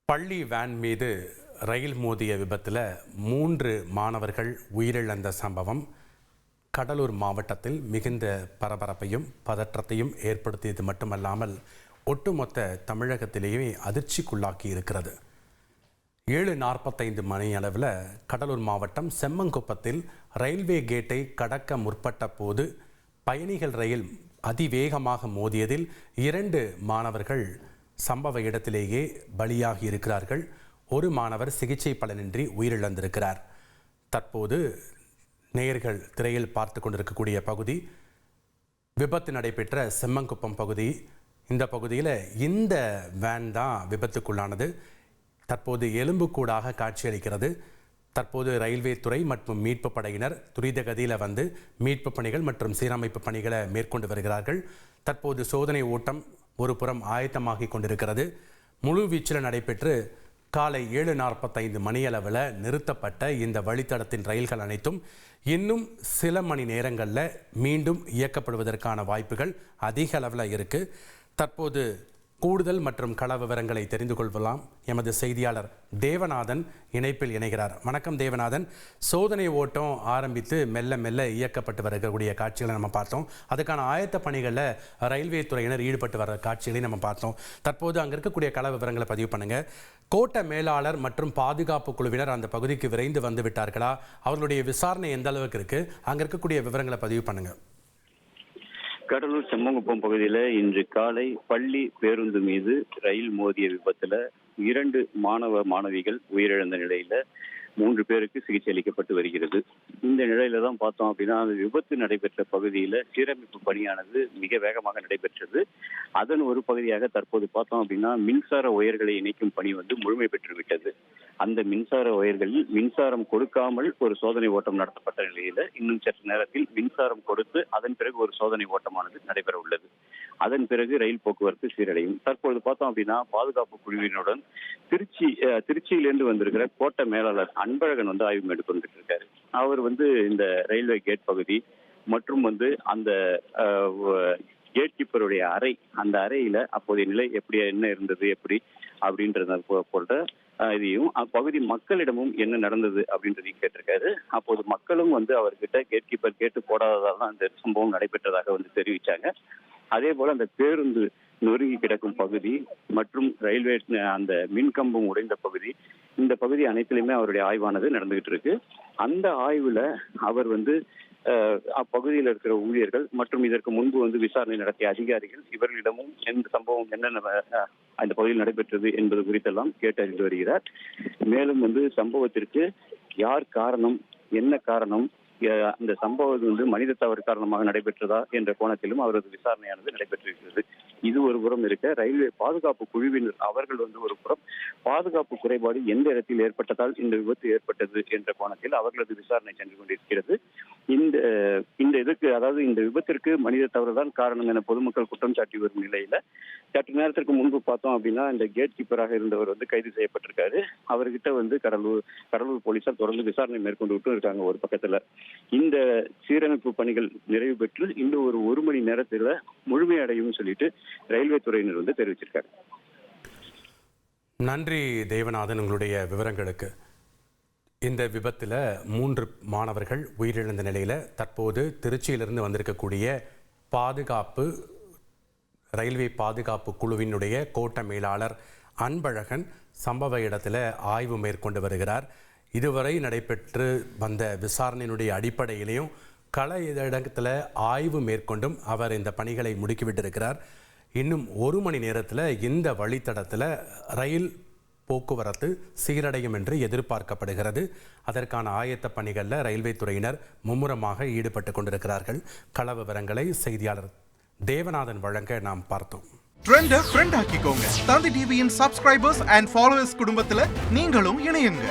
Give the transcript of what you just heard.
பள்ளி வேன் மீது ரயில் மோதிய விபத்தில் 3 மாணவர்கள் உயிரிழந்த சம்பவம் கடலூர் மாவட்டத்தில் மிகுந்த பரபரப்பையும் பதற்றத்தையும் ஏற்படுத்தியது மட்டுமல்லாமல் ஒட்டுமொத்த தமிழகத்திலேயே அதிர்ச்சிக்குள்ளாக்கி இருக்கிறது. 7:45 மணி அளவில் கடலூர் மாவட்டம் செம்மங்குப்பத்தில் ரயில்வே கேட்டை கடக்க முற்பட்ட போது பயணிகள் ரயில் அதிவேகமாக மோதியதில் 2 மாணவர்கள் சம்பவ இடத்திலேயே பலியாகி இருக்கிறார்கள். ஒரு மாணவர் சிகிச்சை பலனின்றி உயிரிழந்திருக்கிறார். தற்போது நேயர்கள் திரையில் பார்த்து கொண்டிருக்கக்கூடிய பகுதி விபத்து நடைபெற்ற செம்மங்குப்பம் பகுதி. இந்த பகுதியில் இந்த வேன் தான் விபத்துக்குள்ளானது. தற்போது எலும்புக்கூடாக காட்சியளிக்கிறது. தற்போது ரயில்வே துறை மற்றும் மீட்பு படையினர் துரித கதியில் வந்து மீட்பு பணிகள் மற்றும் சீரமைப்பு பணிகளை மேற்கொண்டு வருகிறார்கள். தற்போது சோதனை ஓட்டம் ஒரு புறம் ஆயத்தமாகி கொண்டிருக்கிறது. முழு வீச்சில் நடைபெற்று காலை 7:45 மணியளவில் நிறுத்தப்பட்ட இந்த வழித்தடத்தின் ரயில்கள் அனைத்தும் இன்னும் சில மணி நேரங்களில் மீண்டும் இயக்கப்படுவதற்கான வாய்ப்புகள் அதிக அளவில் இருக்குது. தற்போது கூடுதல் மற்றும் கள விவரங்களை தெரிந்து கொள்ளலாம். எமது செய்தியாளர் தேவநாதன் இணைப்பில் இணைகிறார். வணக்கம் தேவநாதன். சோதனை ஓட்டம் ஆரம்பித்து மெல்ல மெல்ல இயக்கப்பட்டு வரக்கூடிய காட்சிகளை நம்ம பார்த்தோம். அதுக்கான ஆயத்த பணிகளில் ரயில்வே துறையினர் ஈடுபட்டு வர காட்சிகளையும் நம்ம பார்த்தோம். தற்போது அங்கே இருக்கக்கூடிய கள விவரங்களை பதிவு பண்ணுங்க. கோட்ட மேலாளர் மற்றும் பாதுகாப்பு குழுவினர் அந்த பகுதிக்கு விரைந்து வந்து விட்டார்களா? அவர்களுடைய விசாரணை எந்த அளவுக்கு இருக்கு? அங்கே இருக்கக்கூடிய விவரங்களை பதிவு பண்ணுங்க. கடலூர் செம்மங்குப்பம் பகுதியில் இன்று காலை பள்ளி பேருந்து மீது ரயில் மோதிய விபத்துல 2 மாணவிகள் உயிரிழந்த நிலையில 3 பேருக்கு சிகிச்சை அளிக்கப்பட்டு வருகிறது. இந்த நிலையில தான் பார்த்தோம் அப்படின்னா அந்த விபத்து நடைபெற்ற பகுதியில சீரமைப்பு பணியானது மிக வேகமாக நடைபெற்றது. அதன் ஒரு பகுதியாக தற்போது பார்த்தோம் அப்படின்னா மின்சார ஒயர்களை இணைக்கும் பணி முழுமை பெற்று விட்டது. அந்த மின்சார ஒயர்களில் மின்சாரம் கொடுக்காமல் ஒரு சோதனை ஓட்டம் நடத்தப்பட்ட நிலையில இன்னும் சற்று நேரத்தில் மின்சாரம் கொடுத்து அதன் பிறகு ஒரு சோதனை ஓட்டமானது நடைபெற உள்ளது. அதன் பிறகு ரயில் போக்குவரத்து சீரடையும். தற்போது பார்த்தோம் அப்படின்னா பாதுகாப்பு குழுவினுடன் திருச்சியிலிருந்து வந்திருக்கிற கோட்ட மேலாளர் அன்பழகன் ஆய்வு மேற்கொண்டு இருக்காரு. அவர் இந்த ரயில்வே கேட் பகுதி மற்றும் அந்த கேட் கீப்பருடைய அறை, அந்த அறையில அப்போதைய நிலை எப்படி என்ன இருந்தது எப்படி அப்படின்றத போன்ற இதையும் அப்பகுதி மக்களிடமும் என்ன நடந்தது அப்படின்றதையும் கேட்டிருக்காரு. அப்போது மக்களும் அவர்கிட்ட கேட் கீப்பர் கேட்டு போடாததால் தான் இந்த சம்பவம் நடைபெற்றதாக தெரிவிச்சாங்க. அதே போல அந்த பேருந்து நொறுங்கி கிடக்கும் பகுதி மற்றும் ரயில்வே அந்த மின்கம்பம் உடைந்த பகுதி, இந்த பகுதி அனைத்திலுமே அவருடைய ஆய்வானது நடந்துகிட்டு இருக்கு. அந்த ஆய்வுல அவர் அப்பகுதியில் இருக்கிற ஊழியர்கள் மற்றும் இதற்கு முன்பு விசாரணை நடத்திய அதிகாரிகள் இவர்களிடமும் எந்த சம்பவம் என்னென்ன அந்த பகுதியில் நடைபெற்றது என்பது குறித்தெல்லாம் கேட்டறிந்து வருகிறார். மேலும் சம்பவத்திற்கு யார் காரணம், என்ன காரணம், இந்த சம்பவம் மனித தவறு காரணமாக நடைபெற்றதா என்ற கோணத்திலும் அவரது விசாரணையானது நடைபெற்றிருக்கிறது. இது ஒரு புறம் இருக்க, ரயில்வே பாதுகாப்பு குழுவினர் அவர்கள் ஒரு புறம் பாதுகாப்பு குறைபாடு எந்த இடத்தில் ஏற்பட்டதால் இந்த விபத்து ஏற்பட்டது என்ற கோணத்தில் அவர்களது விசாரணை சென்று கொண்டிருக்கிறது. இந்த விபத்திற்கு மனித தவறுதான் காரணம் என பொதுமக்கள் குற்றம் சாட்டி வரும் நிலையில சற்று நேரத்திற்கு முன்பு பார்த்தோம் அப்படின்னா இந்த கேட் கீப்பராக இருந்தவர் கைது செய்யப்பட்டிருக்காரு. அவர்கிட்ட கடலூர் போலீசார் தொடர்ந்து விசாரணை மேற்கொண்டு விட்டு இருக்காங்க. ஒரு பக்கத்துல இந்த சீரமைப்பு பணிகள் நிறைவு பெற்று இன்னும் ஒரு மணி நேரத்துல முழுமையடையும் சொல்லிட்டு ரயில்வே துறையினர் தெரிவிச்சிருக்காங்க. நன்றி தேவநாதன் உங்களுடைய விவரங்களுக்கு. இந்த விபத்தில் 3 மாணவர்கள் உயிரிழந்த நிலையில் தற்போது திருச்சியிலிருந்து வந்திருக்கக்கூடிய ரயில்வே பாதுகாப்பு குழுவினுடைய கோட்ட மேலாளர் அன்பழகன் சம்பவ இடத்துல ஆய்வு மேற்கொண்டு வருகிறார். இதுவரை நடைபெற்று வந்த விசாரணையினுடைய அடிப்படையிலையும் கள இடத்துல ஆய்வு மேற்கொண்டும் அவர் இந்த பணிகளை முடுக்கிவிட்டிருக்கிறார். இன்னும் 1 மணி நேரத்தில் இந்த வழித்தடத்தில் ரயில் போக்குவரத்து சீரடையும் என்று எதிர்பார்க்கப்படுகிறது. அதற்கான ஆயத்த பணிகளில் ரயில்வே துறையினர் மும்முரமாக ஈடுபட்டு கொண்டிருக்கிறார்கள். கள விவரங்களை செய்தியாளர் தேவநாதன் வழங்க நாம் பார்த்தோம். ட்ரெண்டை ஃப்ரெண்ட் ஆக்கிக்கோங்க. தந்தி டிவியின் சப்ஸ்கிரைபர்ஸ் அண்ட் ஃபாலோவர்ஸ் குடும்பத்தில் நீங்களும் இணையுங்க.